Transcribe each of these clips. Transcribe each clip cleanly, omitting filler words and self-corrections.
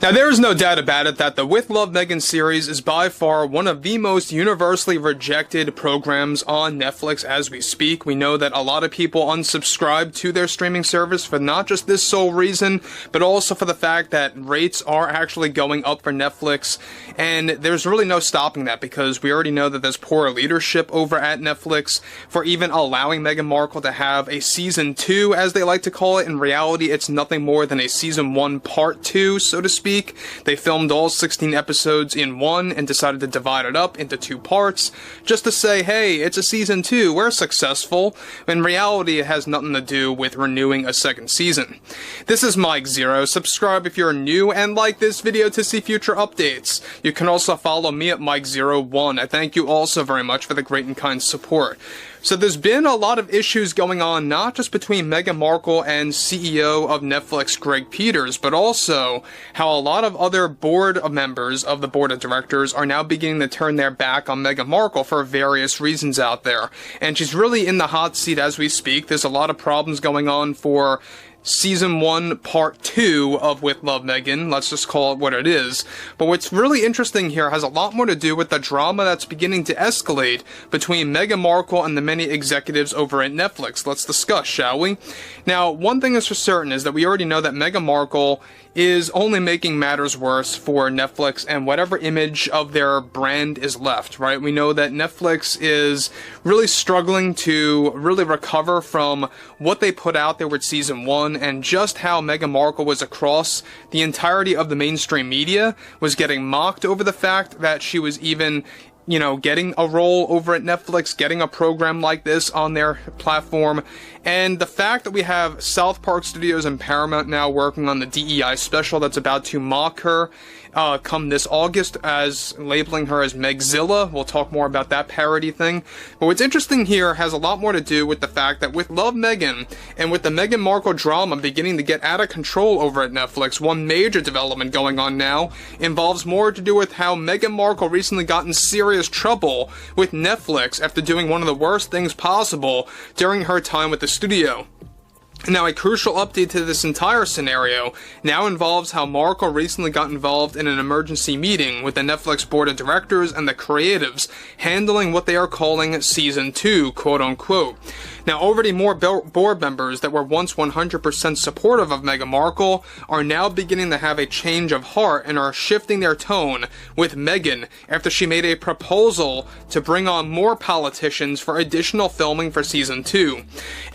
Now, there is no doubt about it that the With Love Meghan series is by far one of the most universally rejected programs on Netflix as we speak. We know that a lot of people unsubscribe to their streaming service for not just this sole reason, but also for the fact that rates are actually going up for Netflix, and there's really no stopping that because we already know that there's poor leadership over at Netflix for even allowing Meghan Markle to have a season 2, as they like to call it. In reality, it's nothing more than a season 1 part 2, so to speak. They filmed all 16 episodes in one and decided to divide it up into 2 parts just to say, hey, it's a season 2, we're successful. In reality, it has nothing to do with renewing a second season. This is Mike Zero. Subscribe if you're new and like this video to see future updates. You can also follow me at Mike01. I thank you also very much for the great and kind support. So there's been a lot of issues going on, not just between Meghan Markle and CEO of Netflix, Greg Peters, but also how a lot of other board members of the board of directors are now beginning to turn their back on Meghan Markle for various reasons out there. And she's really in the hot seat as we speak. There's a lot of problems going on for Season 1, Part 2 of With Love Meghan, let's just call it what it is. But what's really interesting here has a lot more to do with the drama that's beginning to escalate between Meghan Markle and the many executives over at Netflix. Let's discuss, shall we? Now, one thing is for certain is that we already know that Meghan Markle is only making matters worse for Netflix and whatever image of their brand is left, right? We know that Netflix is really struggling to really recover from what they put out there with Season 1 and just how Meghan Markle was across the entirety of the mainstream media, was getting mocked over the fact that she was even getting a role over at Netflix, getting a program like this on their platform. And the fact that we have South Park Studios and Paramount now working on the DEI special that's about to mock her come this August, as labeling her as Megzilla. We'll talk more about that parody thing. But what's interesting here has a lot more to do with the fact that with Love Meghan and with the Meghan Markle drama beginning to get out of control over at Netflix, one major development going on now involves more to do with how Meghan Markle recently got in serious trouble with Netflix after doing one of the worst things possible during her time with the studio. Now, a crucial update to this entire scenario now involves how Markle recently got involved in an emergency meeting with the Netflix board of directors and the creatives handling what they are calling Season 2, quote-unquote. Now, already more board members that were once 100% supportive of Meghan Markle are now beginning to have a change of heart and are shifting their tone with Meghan after she made a proposal to bring on more politicians for additional filming for Season 2.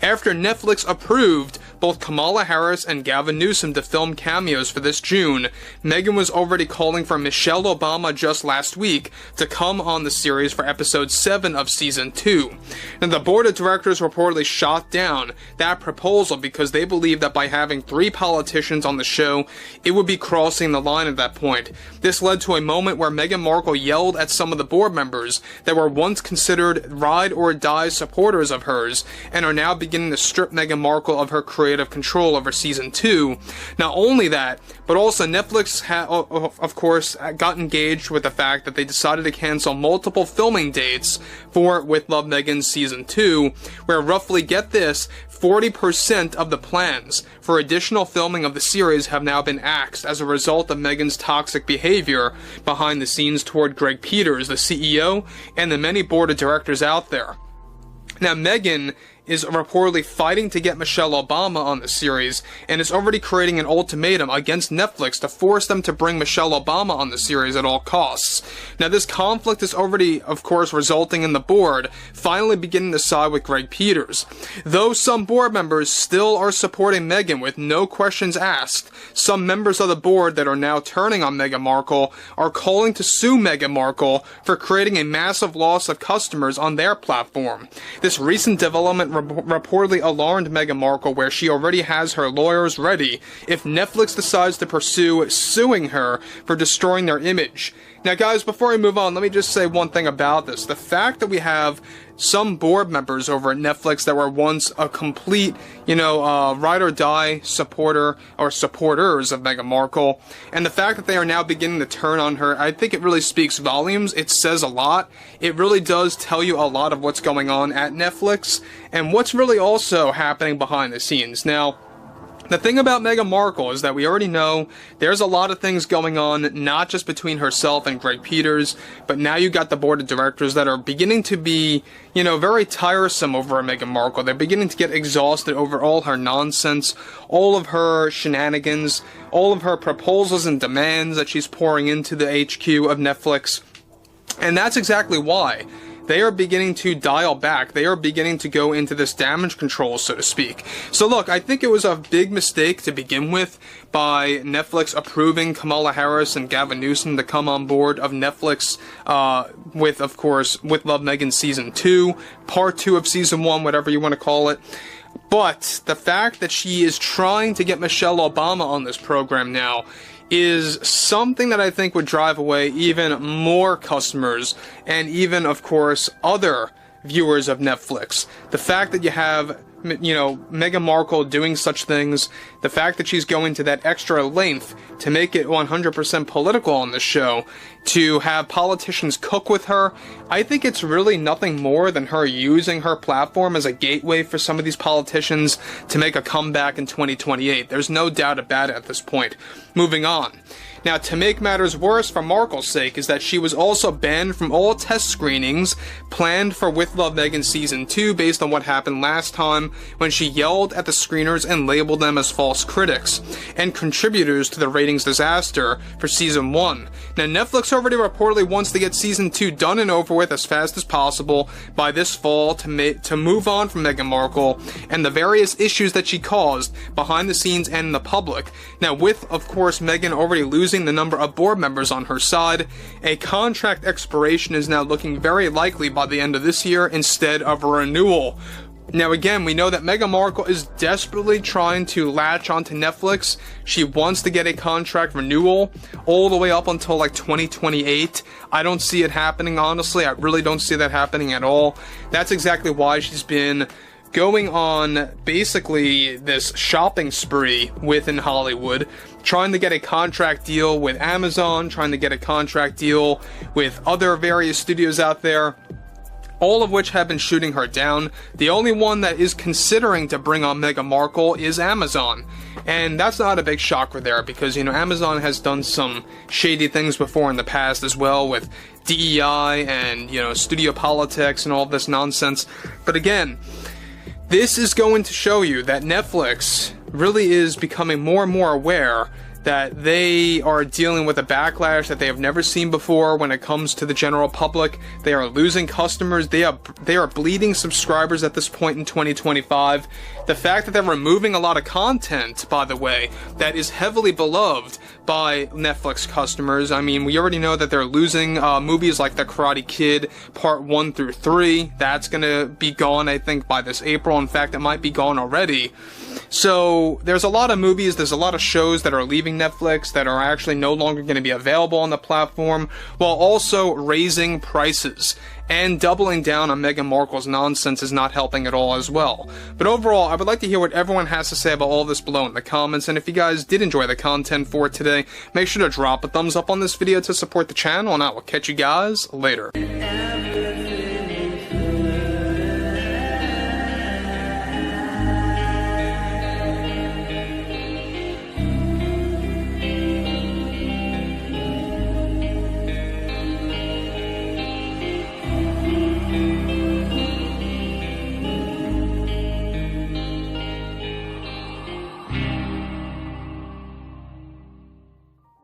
After Netflix approved both Kamala Harris and Gavin Newsom to film cameos for this June, Meghan was already calling for Michelle Obama just last week to come on the series for episode 7 of Season 2. And the board of directors reportedly shot down that proposal because they believed that by having 3 politicians on the show, it would be crossing the line at that point. This led to a moment where Meghan Markle yelled at some of the board members that were once considered ride-or-die supporters of hers and are now beginning to strip Meghan Markle of her creative control over Season 2. Not only that, but also Netflix, of course, got engaged with the fact that they decided to cancel multiple filming dates for With Love Meghan Season 2, where roughly, get this, 40% of the plans for additional filming of the series have now been axed as a result of Meghan's toxic behavior behind the scenes toward Greg Peters, the CEO, and the many board of directors out there. Now, Meghan is reportedly fighting to get Michelle Obama on the series, and is already creating an ultimatum against Netflix to force them to bring Michelle Obama on the series at all costs. Now, this conflict is already, of course, resulting in the board finally beginning to side with Greg Peters. Though some board members still are supporting Meghan with no questions asked, some members of the board that are now turning on Meghan Markle are calling to sue Meghan Markle for creating a massive loss of customers on their platform. This recent development reportedly alarmed Meghan Markle, where she already has her lawyers ready if Netflix decides to pursue suing her for destroying their image. Now, guys, before we move on, let me just say one thing about this. The fact that we have some board members over at Netflix that were once a complete, ride or die supporter or supporters of Meghan Markle, and the fact that they are now beginning to turn on her, I think it really speaks volumes. It says a lot. It really does tell you a lot of what's going on at Netflix and what's really also happening behind the scenes. Now, The thing about Meghan Markle is that we already know there's a lot of things going on, not just between herself and Greg Peters, but now you got the board of directors that are beginning to be, very tiresome over Meghan Markle. They're beginning to get exhausted over all her nonsense, all of her shenanigans, all of her proposals and demands that she's pouring into the HQ of Netflix. And that's exactly why they are beginning to dial back. They are beginning to go into this damage control, so to speak. So look, I think it was a big mistake to begin with by Netflix approving Kamala Harris and Gavin Newsom to come on board of Netflix with, of course, With Love Meghan Season 2, Part 2 of Season 1, whatever you want to call it. But the fact that she is trying to get Michelle Obama on this program now is something that I think would drive away even more customers and even, of course, other viewers of Netflix. The fact that you have, Meghan Markle doing such things, the fact that she's going to that extra length to make it 100% political on the show, to have politicians cook with her, I think it's really nothing more than her using her platform as a gateway for some of these politicians to make a comeback in 2028. There's no doubt about it at this point. Moving on. Now, to make matters worse for Markle's sake is that she was also banned from all test screenings planned for With Love Meghan Season 2 based on what happened last time when she yelled at the screeners and labeled them as false critics and contributors to the ratings disaster for Season 1. Now, Netflix already reportedly wants to get Season 2 done and over with as fast as possible by this fall to move on from Meghan Markle and the various issues that she caused behind the scenes and in the public. Now, with, of course, Meghan already losing the number of board members on her side, a contract expiration is now looking very likely by the end of this year instead of a renewal. Now again, we know that Meghan Markle is desperately trying to latch onto Netflix. She wants to get a contract renewal all the way up until like 2028. I don't see it happening, honestly. I really don't see that happening at all. That's exactly why she's been going on basically this shopping spree within Hollywood, trying to get a contract deal with Amazon, trying to get a contract deal with other various studios out there, all of which have been shooting her down. The only one that is considering to bring on Meghan Markle is Amazon. And that's not a big shocker there because, Amazon has done some shady things before in the past as well with DEI and, studio politics and all this nonsense. But again, this is going to show you that Netflix really is becoming more and more aware that they are dealing with a backlash that they have never seen before when it comes to the general public. They are losing customers. They are bleeding subscribers at this point in 2025. The fact that they're removing a lot of content, by the way, that is heavily beloved by Netflix customers. I mean, we already know that they're losing movies like The Karate Kid Part 1 through 3. That's going to be gone, I think, by this April. In fact, it might be gone already. So there's a lot of movies, there's a lot of shows that are leaving Netflix that are actually no longer going to be available on the platform, while also raising prices. And doubling down on Meghan Markle's nonsense is not helping at all as well. But overall, I would like to hear what everyone has to say about all this below in the comments, and if you guys did enjoy the content for today, make sure to drop a thumbs up on this video to support the channel, and I will catch you guys later.